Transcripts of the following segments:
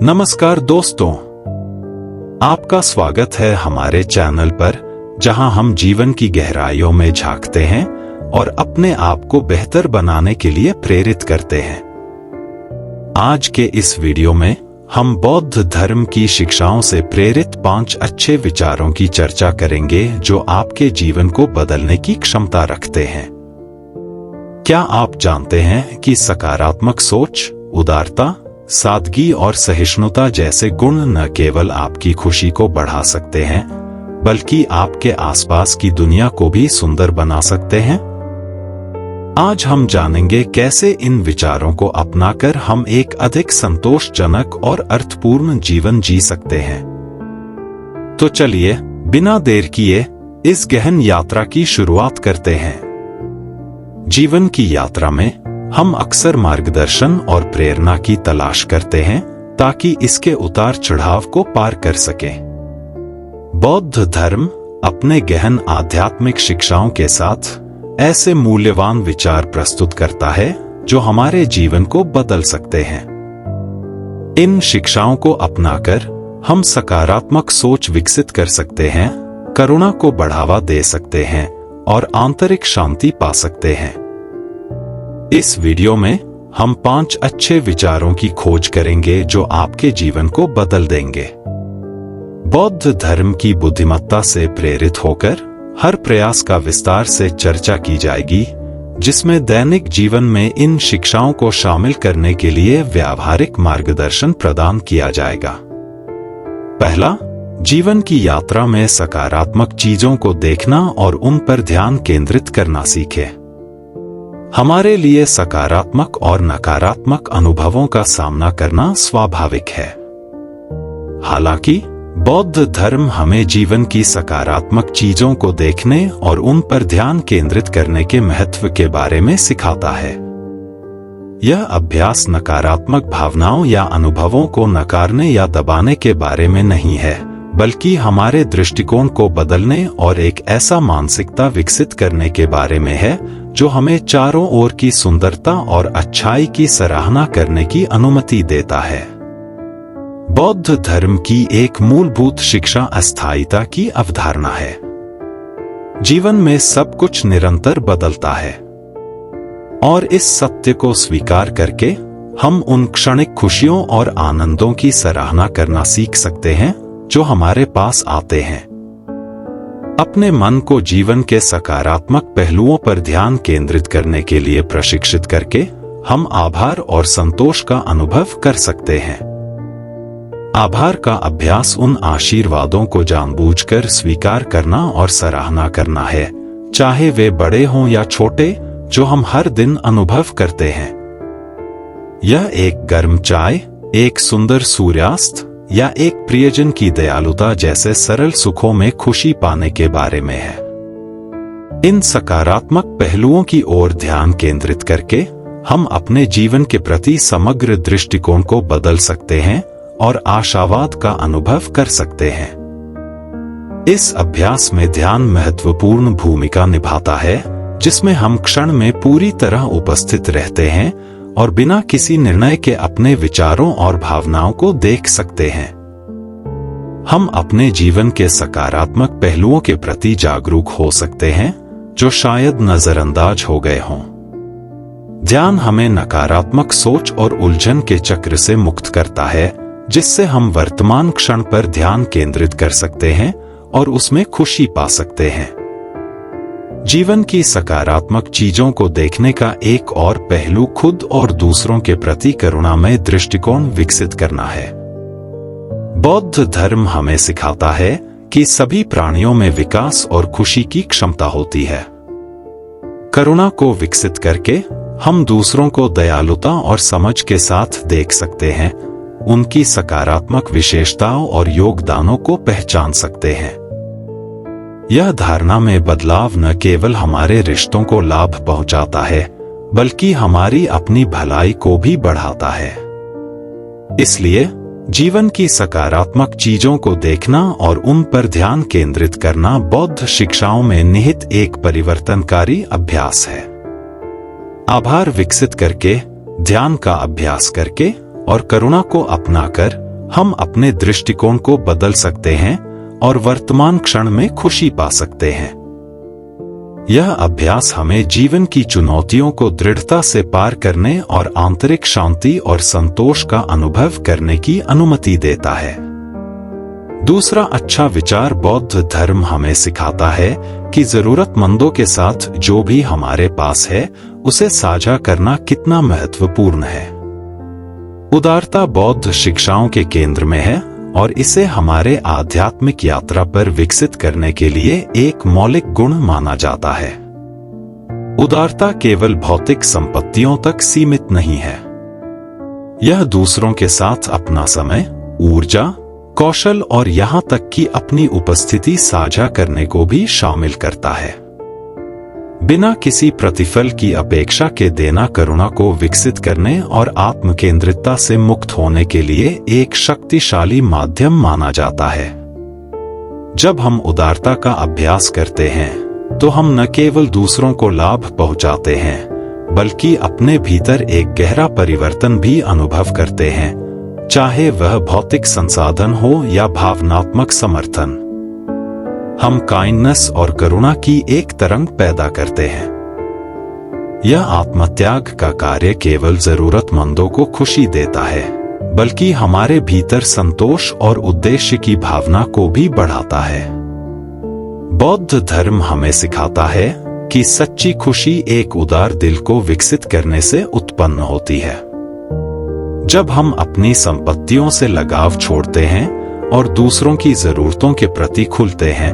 नमस्कार दोस्तों, आपका स्वागत है हमारे चैनल पर, जहां हम जीवन की गहराइयों में झांकते हैं और अपने आप को बेहतर बनाने के लिए प्रेरित करते हैं। आज के इस वीडियो में हम बौद्ध धर्म की शिक्षाओं से प्रेरित 5 अच्छे विचारों की चर्चा करेंगे जो आपके जीवन को बदलने की क्षमता रखते हैं। क्या आप जानते हैं कि सकारात्मक सोच, उदारता, सादगी और सहिष्णुता जैसे गुण न केवल आपकी खुशी को बढ़ा सकते हैं, बल्कि आपके आसपास की दुनिया को भी सुंदर बना सकते हैं? आज हम जानेंगे कैसे इन विचारों को अपनाकर हम एक अधिक संतोषजनक और अर्थपूर्ण जीवन जी सकते हैं। तो चलिए, बिना देर किए इस गहन यात्रा की शुरुआत करते हैं। जीवन की यात्रा में हम अक्सर मार्गदर्शन और प्रेरणा की तलाश करते हैं ताकि इसके उतार चढ़ाव को पार कर सकें। बौद्ध धर्म अपने गहन आध्यात्मिक शिक्षाओं के साथ ऐसे मूल्यवान विचार प्रस्तुत करता है जो हमारे जीवन को बदल सकते हैं। इन शिक्षाओं को अपनाकर हम सकारात्मक सोच विकसित कर सकते हैं, करुणा को बढ़ावा दे सकते हैं और आंतरिक शांति पा सकते हैं। इस वीडियो में हम 5 अच्छे विचारों की खोज करेंगे जो आपके जीवन को बदल देंगे। बौद्ध धर्म की बुद्धिमत्ता से प्रेरित होकर हर प्रयास का विस्तार से चर्चा की जाएगी, जिसमें दैनिक जीवन में इन शिक्षाओं को शामिल करने के लिए व्यावहारिक मार्गदर्शन प्रदान किया जाएगा। पहला, जीवन की यात्रा में सकारात्मक चीजों को देखना और उन पर ध्यान केंद्रित करना सीखें। हमारे लिए सकारात्मक और नकारात्मक अनुभवों का सामना करना स्वाभाविक है। हालांकि बौद्ध धर्म हमें जीवन की सकारात्मक चीजों को देखने और उन पर ध्यान केंद्रित करने के महत्व के बारे में सिखाता है। यह अभ्यास नकारात्मक भावनाओं या अनुभवों को नकारने या दबाने के बारे में नहीं है, बल्कि हमारे दृष्टिकोण को बदलने और एक ऐसा मानसिकता विकसित करने के बारे में है जो हमें चारों ओर की सुंदरता और अच्छाई की सराहना करने की अनुमति देता है। बौद्ध धर्म की एक मूलभूत शिक्षा अस्थायिता की अवधारणा है। जीवन में सब कुछ निरंतर बदलता है, और इस सत्य को स्वीकार करके हम उन क्षणिक खुशियों और आनंदों की सराहना करना सीख सकते हैं जो हमारे पास आते हैं। अपने मन को जीवन के सकारात्मक पहलुओं पर ध्यान केंद्रित करने के लिए प्रशिक्षित करके हम आभार और संतोष का अनुभव कर सकते हैं। आभार का अभ्यास उन आशीर्वादों को जानबूझकर स्वीकार करना और सराहना करना है, चाहे वे बड़े हों या छोटे, जो हम हर दिन अनुभव करते हैं। यह एक गर्म चाय, एक सुंदर सूर्यास्त या एक प्रियजन की दयालुता जैसे सरल सुखों में खुशी पाने के बारे में है। इन सकारात्मक पहलुओं की ओर ध्यान केंद्रित करके हम अपने जीवन के प्रति समग्र दृष्टिकोण को बदल सकते हैं और आशावाद का अनुभव कर सकते हैं। इस अभ्यास में ध्यान महत्वपूर्ण भूमिका निभाता है, जिसमें हम क्षण में पूरी तरह उपस्थित रहते हैं और बिना किसी निर्णय के अपने विचारों और भावनाओं को देख सकते हैं। हम अपने जीवन के सकारात्मक पहलुओं के प्रति जागरूक हो सकते हैं जो शायद नजरअंदाज हो गए हों। ध्यान हमें नकारात्मक सोच और उलझन के चक्र से मुक्त करता है, जिससे हम वर्तमान क्षण पर ध्यान केंद्रित कर सकते हैं और उसमें खुशी पा सकते हैं। जीवन की सकारात्मक चीजों को देखने का एक और पहलू खुद और दूसरों के प्रति करुणामय दृष्टिकोण विकसित करना है। बौद्ध धर्म हमें सिखाता है कि सभी प्राणियों में विकास और खुशी की क्षमता होती है। करुणा को विकसित करके हम दूसरों को दयालुता और समझ के साथ देख सकते हैं, उनकी सकारात्मक विशेषताओं और योगदानों को पहचान सकते हैं। यह धारणा में बदलाव न केवल हमारे रिश्तों को लाभ पहुंचाता है, बल्कि हमारी अपनी भलाई को भी बढ़ाता है। इसलिए जीवन की सकारात्मक चीजों को देखना और उन पर ध्यान केंद्रित करना बौद्ध शिक्षाओं में निहित एक परिवर्तनकारी अभ्यास है। आभार विकसित करके, ध्यान का अभ्यास करके और करुणा को अपनाकर हम अपने दृष्टिकोण को बदल सकते हैं और वर्तमान क्षण में खुशी पा सकते हैं। यह अभ्यास हमें जीवन की चुनौतियों को दृढ़ता से पार करने और आंतरिक शांति और संतोष का अनुभव करने की अनुमति देता है। दूसरा अच्छा विचार, बौद्ध धर्म हमें सिखाता है कि जरूरतमंदों के साथ जो भी हमारे पास है उसे साझा करना कितना महत्वपूर्ण है। उदारता बौद्ध शिक्षाओं के केंद्र में है और इसे हमारे आध्यात्मिक यात्रा पर विकसित करने के लिए एक मौलिक गुण माना जाता है। उदारता केवल भौतिक संपत्तियों तक सीमित नहीं है। यह दूसरों के साथ अपना समय, ऊर्जा, कौशल और यहाँ तक कि अपनी उपस्थिति साझा करने को भी शामिल करता है। बिना किसी प्रतिफल की अपेक्षा के देना करुणा को विकसित करने और आत्मकेंद्रितता से मुक्त होने के लिए एक शक्तिशाली माध्यम माना जाता है। जब हम उदारता का अभ्यास करते हैं तो हम न केवल दूसरों को लाभ पहुंचाते हैं बल्कि अपने भीतर एक गहरा परिवर्तन भी अनुभव करते हैं, चाहे वह भौतिक संसाधन हो या भावनात्मक समर्थन। हम काइंडनेस और करुणा की एक तरंग पैदा करते हैं। यह आत्मत्याग का कार्य केवल जरूरतमंदों को खुशी देता है, बल्कि हमारे भीतर संतोष और उद्देश्य की भावना को भी बढ़ाता है। बौद्ध धर्म हमें सिखाता है कि सच्ची खुशी एक उदार दिल को विकसित करने से उत्पन्न होती है। जब हम अपनी संपत्तियों से लगाव छोड़ते हैं और दूसरों की जरूरतों के प्रति खुलते हैं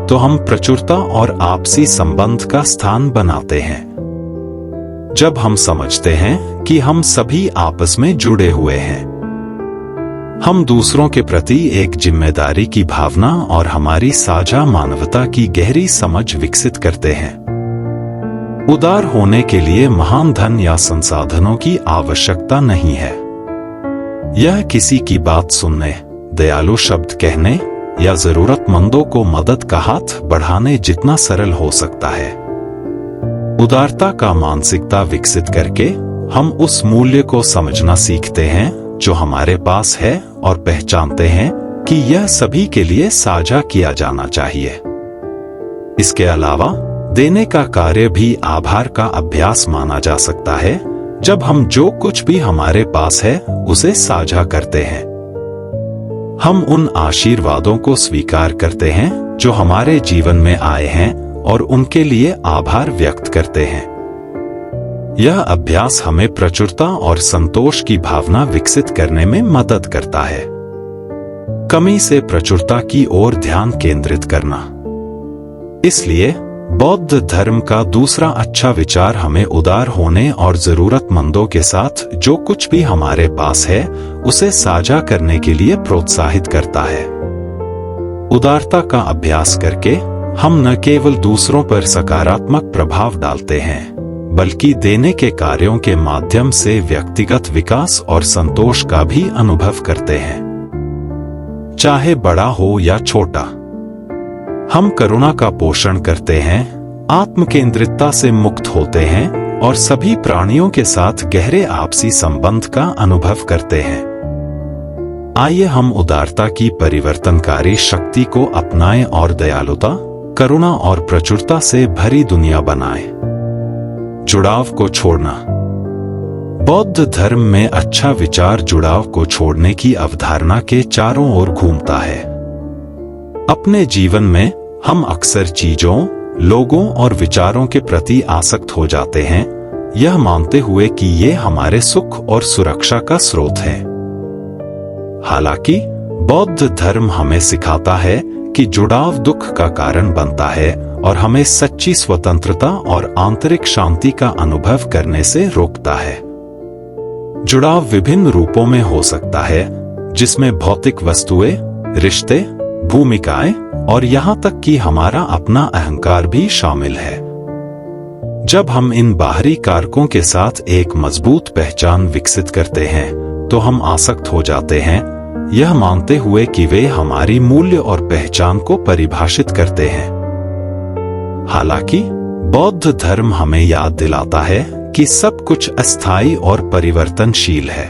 तो हम प्रचुरता और आपसी संबंध का स्थान बनाते हैं। जब हम समझते हैं कि हम सभी आपस में जुड़े हुए हैं, हम दूसरों के प्रति एक जिम्मेदारी की भावना और हमारी साझा मानवता की गहरी समझ विकसित करते हैं। उदार होने के लिए महान धन या संसाधनों की आवश्यकता नहीं है। यह किसी की बात सुनने, दयालु शब्द कहने या जरूरतमंदों को मदद का हाथ बढ़ाने जितना सरल हो सकता है। उदारता का मानसिकता विकसित करके हम उस मूल्य को समझना सीखते हैं जो हमारे पास है और पहचानते हैं कि यह सभी के लिए साझा किया जाना चाहिए। इसके अलावा देने का कार्य भी आभार का अभ्यास माना जा सकता है, जब हम जो कुछ भी हमारे पास है उसे साझा करते हैं। हम उन आशीर्वादों को स्वीकार करते हैं जो हमारे जीवन में आए हैं और उनके लिए आभार व्यक्त करते हैं। यह अभ्यास हमें प्रचुरता और संतोष की भावना विकसित करने में मदद करता है। कमी से प्रचुरता की ओर ध्यान केंद्रित करना। इसलिए बौद्ध धर्म का दूसरा अच्छा विचार हमें उदार होने और जरूरतमंदों के साथ जो कुछ भी हमारे पास है उसे साझा करने के लिए प्रोत्साहित करता है। उदारता का अभ्यास करके हम न केवल दूसरों पर सकारात्मक प्रभाव डालते हैं, बल्कि देने के कार्यों के माध्यम से व्यक्तिगत विकास और संतोष का भी अनुभव करते हैं, चाहे बड़ा हो या छोटा। हम करुणा का पोषण करते हैं, आत्मकेंद्रितता से मुक्त होते हैं और सभी प्राणियों के साथ गहरे आपसी संबंध का अनुभव करते हैं। आइए हम उदारता की परिवर्तनकारी शक्ति को अपनाएं और दयालुता, करुणा और प्रचुरता से भरी दुनिया बनाएं। जुड़ाव को छोड़ना। बौद्ध धर्म में अच्छा विचार जुड़ाव को छोड़ने की अवधारणा के चारों ओर घूमता है। अपने जीवन में हम अक्सर चीजों, लोगों और विचारों के प्रति आसक्त हो जाते हैं, यह मानते हुए कि ये हमारे सुख और सुरक्षा का स्रोत है। हालांकि बौद्ध धर्म हमें सिखाता है कि जुड़ाव दुख का कारण बनता है और हमें सच्ची स्वतंत्रता और आंतरिक शांति का अनुभव करने से रोकता है। जुड़ाव विभिन्न रूपों में हो सकता है, जिसमें भौतिक वस्तुएं, रिश्ते, भूमिकाएं और यहाँ तक कि हमारा अपना अहंकार भी शामिल है। जब हम इन बाहरी कारकों के साथ एक मजबूत पहचान विकसित करते हैं तो हम आसक्त हो जाते हैं, यह मानते हुए कि वे हमारी मूल्य और पहचान को परिभाषित करते हैं। हालांकि बौद्ध धर्म हमें याद दिलाता है कि सब कुछ अस्थायी और परिवर्तनशील है।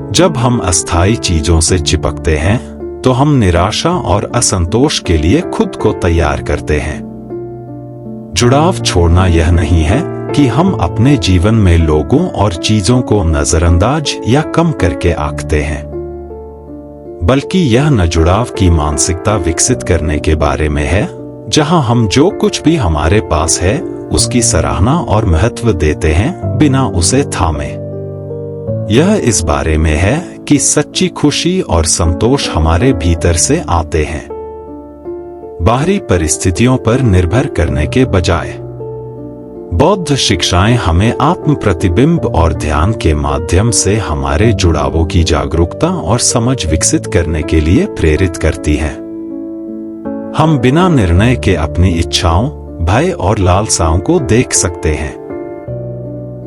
जब हम अस्थायी चीजों से चिपकते हैं तो हम निराशा और असंतोष के लिए खुद को तैयार करते हैं। जुड़ाव छोड़ना यह नहीं है कि हम अपने जीवन में लोगों और चीजों को नजरअंदाज या कम करके आंकते हैं, बल्कि यह न जुड़ाव की मानसिकता विकसित करने के बारे में है, जहां हम जो कुछ भी हमारे पास है उसकी सराहना और महत्व देते हैं बिना उसे थामे। यह इस बारे में है कि सच्ची खुशी और संतोष हमारे भीतर से आते हैं, बाहरी परिस्थितियों पर निर्भर करने के बजाय। बौद्ध शिक्षाएं हमें आत्म प्रतिबिंब और ध्यान के माध्यम से हमारे जुड़ावों की जागरूकता और समझ विकसित करने के लिए प्रेरित करती हैं। हम बिना निर्णय के अपनी इच्छाओं, भय और लालसाओं को देख सकते हैं।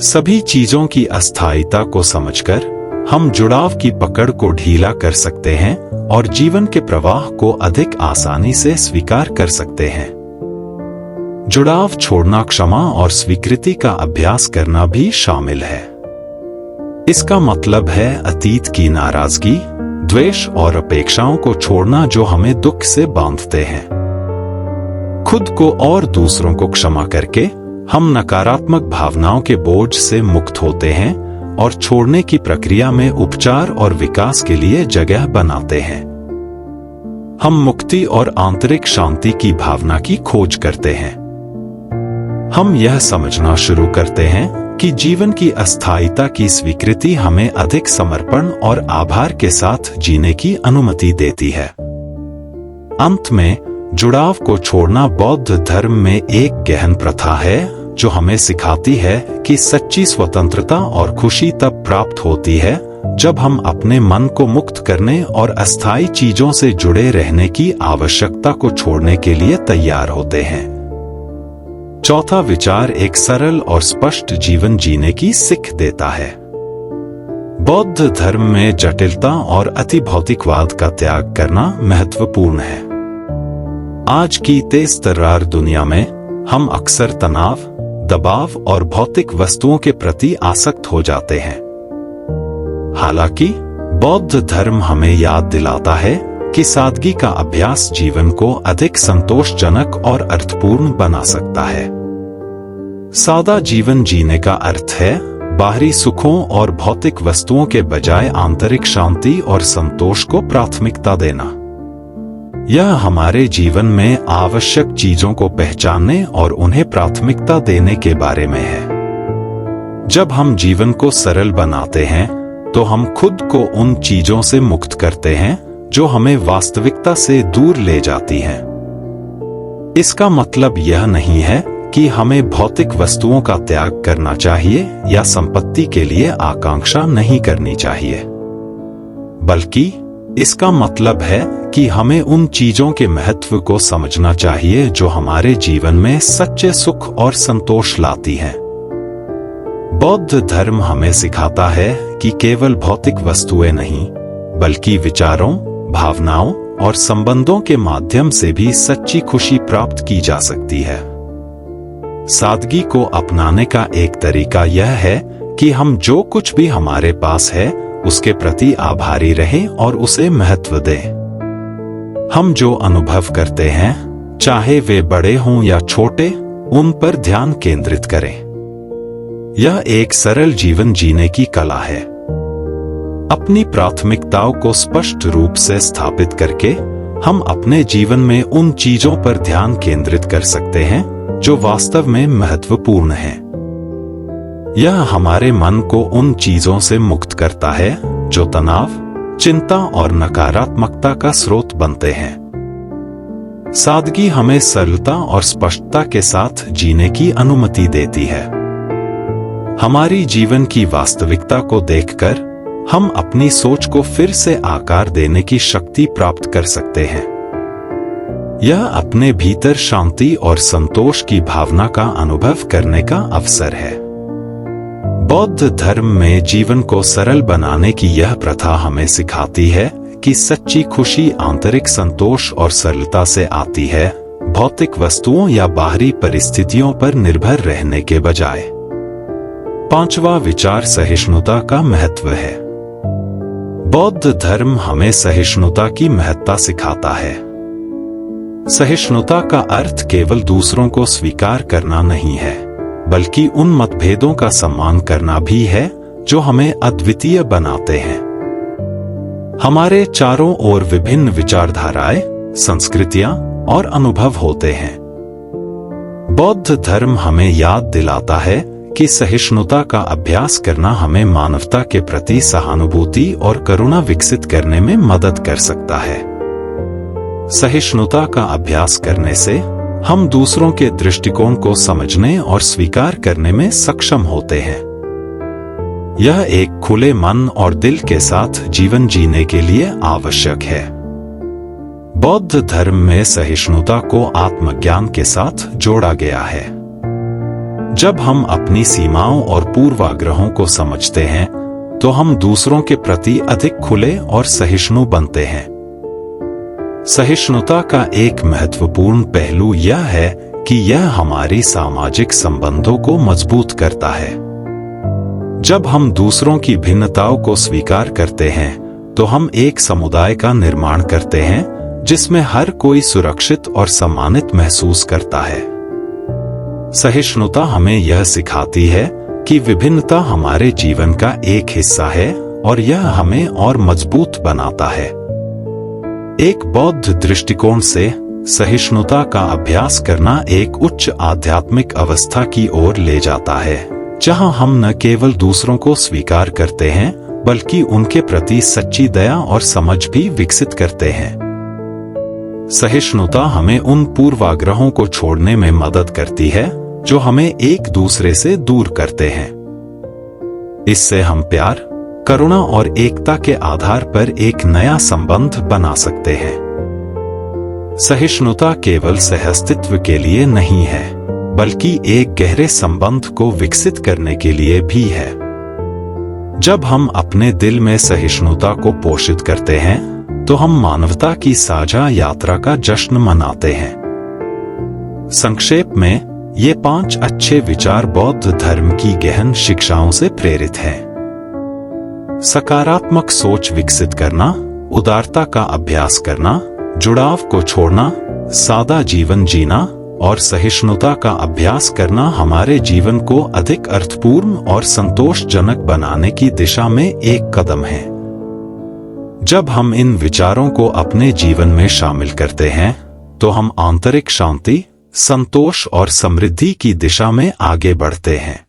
सभी चीजों की अस्थायीता को समझकर हम जुड़ाव की पकड़ को ढीला कर सकते हैं और जीवन के प्रवाह को अधिक आसानी से स्वीकार कर सकते हैं। जुड़ाव छोड़ना क्षमा और स्वीकृति का अभ्यास करना भी शामिल है। इसका मतलब है अतीत की नाराजगी, द्वेष और अपेक्षाओं को छोड़ना जो हमें दुख से बांधते हैं। खुद को और दूसरों को क्षमा करके हम नकारात्मक भावनाओं के बोझ से मुक्त होते हैं और छोड़ने की प्रक्रिया में उपचार और विकास के लिए जगह बनाते हैं। हम मुक्ति और आंतरिक शांति की भावना की खोज करते हैं। हम यह समझना शुरू करते हैं कि जीवन की अस्थायीता की स्वीकृति हमें अधिक समर्पण और आभार के साथ जीने की अनुमति देती है। अंत में, जुड़ाव को छोड़ना बौद्ध धर्म में एक गहन प्रथा है जो हमें सिखाती है कि सच्ची स्वतंत्रता और खुशी तब प्राप्त होती है जब हम अपने मन को मुक्त करने और अस्थायी चीजों से जुड़े रहने की आवश्यकता को छोड़ने के लिए तैयार होते हैं। चौथा विचार एक सरल और स्पष्ट जीवन जीने की सीख देता है। बौद्ध धर्म में जटिलता और अति भौतिकवाद का त्याग करना महत्वपूर्ण है। आज की तेज तर्रार दुनिया में हम अक्सर तनाव, दबाव और भौतिक वस्तुओं के प्रति आसक्त हो जाते हैं। हालांकि बौद्ध धर्म हमें याद दिलाता है कि सादगी का अभ्यास जीवन को अधिक संतोषजनक और अर्थपूर्ण बना सकता है। सादा जीवन जीने का अर्थ है बाहरी सुखों और भौतिक वस्तुओं के बजाय आंतरिक शांति और संतोष को प्राथमिकता देना। यह हमारे जीवन में आवश्यक चीजों को पहचानने और उन्हें प्राथमिकता देने के बारे में है। जब हम जीवन को सरल बनाते हैं तो हम खुद को उन चीजों से मुक्त करते हैं जो हमें वास्तविकता से दूर ले जाती हैं। इसका मतलब यह नहीं है कि हमें भौतिक वस्तुओं का त्याग करना चाहिए या संपत्ति के लिए आकांक्षा नहीं करनी चाहिए, बल्कि इसका मतलब है कि हमें उन चीजों के महत्व को समझना चाहिए जो हमारे जीवन में सच्चे सुख और संतोष लाती हैं। बौद्ध धर्म हमें सिखाता है कि केवल भौतिक वस्तुएं नहीं, बल्कि विचारों, भावनाओं और संबंधों के माध्यम से भी सच्ची खुशी प्राप्त की जा सकती है। सादगी को अपनाने का एक तरीका यह है कि हम जो कुछ भी हमारे पास है उसके प्रति आभारी रहें और उसे महत्व दें। हम जो अनुभव करते हैं, चाहे वे बड़े हों या छोटे, उन पर ध्यान केंद्रित करें। यह एक सरल जीवन जीने की कला है। अपनी प्राथमिकताओं को स्पष्ट रूप से स्थापित करके हम अपने जीवन में उन चीजों पर ध्यान केंद्रित कर सकते हैं जो वास्तव में महत्वपूर्ण हैं। यह हमारे मन को उन चीजों से मुक्त करता है जो तनाव, चिंता और नकारात्मकता का स्रोत बनते हैं। सादगी हमें सरलता और स्पष्टता के साथ जीने की अनुमति देती है। हमारी जीवन की वास्तविकता को देखकर हम अपनी सोच को फिर से आकार देने की शक्ति प्राप्त कर सकते हैं। यह अपने भीतर शांति और संतोष की भावना का अनुभव करने का अवसर है। बौद्ध धर्म में जीवन को सरल बनाने की यह प्रथा हमें सिखाती है कि सच्ची खुशी आंतरिक संतोष और सरलता से आती है, भौतिक वस्तुओं या बाहरी परिस्थितियों पर निर्भर रहने के बजाय। पांचवा विचार सहिष्णुता का महत्व है। बौद्ध धर्म हमें सहिष्णुता की महत्ता सिखाता है। सहिष्णुता का अर्थ केवल दूसरों को स्वीकार करना नहीं है, बल्कि उन मतभेदों का सम्मान करना भी है जो हमें अद्वितीय बनाते हैं। हमारे चारों ओर विभिन्न विचारधाराएं, संस्कृतियां और अनुभव होते हैं। बौद्ध धर्म हमें याद दिलाता है कि सहिष्णुता का अभ्यास करना हमें मानवता के प्रति सहानुभूति और करुणा विकसित करने में मदद कर सकता है। सहिष्णुता का अभ्यास करने से हम दूसरों के दृष्टिकोण को समझने और स्वीकार करने में सक्षम होते हैं। यह एक खुले मन और दिल के साथ जीवन जीने के लिए आवश्यक है। बौद्ध धर्म में सहिष्णुता को आत्मज्ञान के साथ जोड़ा गया है। जब हम अपनी सीमाओं और पूर्वाग्रहों को समझते हैं, तो हम दूसरों के प्रति अधिक खुले और सहिष्णु बनते हैं। सहिष्णुता का एक महत्वपूर्ण पहलू यह है कि यह हमारी सामाजिक संबंधों को मजबूत करता है। जब हम दूसरों की भिन्नताओं को स्वीकार करते हैं, तो हम एक समुदाय का निर्माण करते हैं जिसमें हर कोई सुरक्षित और सम्मानित महसूस करता है। सहिष्णुता हमें यह सिखाती है कि विभिन्नता हमारे जीवन का एक हिस्सा है और यह हमें और मजबूत बनाता है। एक बौद्ध दृष्टिकोण से सहिष्णुता का अभ्यास करना एक उच्च आध्यात्मिक अवस्था की ओर ले जाता है, जहां हम न केवल दूसरों को स्वीकार करते हैं, बल्कि उनके प्रति सच्ची दया और समझ भी विकसित करते हैं। सहिष्णुता हमें उन पूर्वाग्रहों को छोड़ने में मदद करती है जो हमें एक दूसरे से दूर करते हैं। इससे हम प्यार, करुणा और एकता के आधार पर एक नया संबंध बना सकते हैं। सहिष्णुता केवल सहअस्तित्व के लिए नहीं है, बल्कि एक गहरे संबंध को विकसित करने के लिए भी है। जब हम अपने दिल में सहिष्णुता को पोषित करते हैं, तो हम मानवता की साझा यात्रा का जश्न मनाते हैं। संक्षेप में, ये 5 अच्छे विचार बौद्ध धर्म की गहन शिक्षाओं से प्रेरित हैं। सकारात्मक सोच विकसित करना, उदारता का अभ्यास करना, जुड़ाव को छोड़ना, सादा जीवन जीना और सहिष्णुता का अभ्यास करना हमारे जीवन को अधिक अर्थपूर्ण और संतोषजनक बनाने की दिशा में एक कदम है। जब हम इन विचारों को अपने जीवन में शामिल करते हैं, तो हम आंतरिक शांति, संतोष और समृद्धि की दिशा में आगे बढ़ते हैं।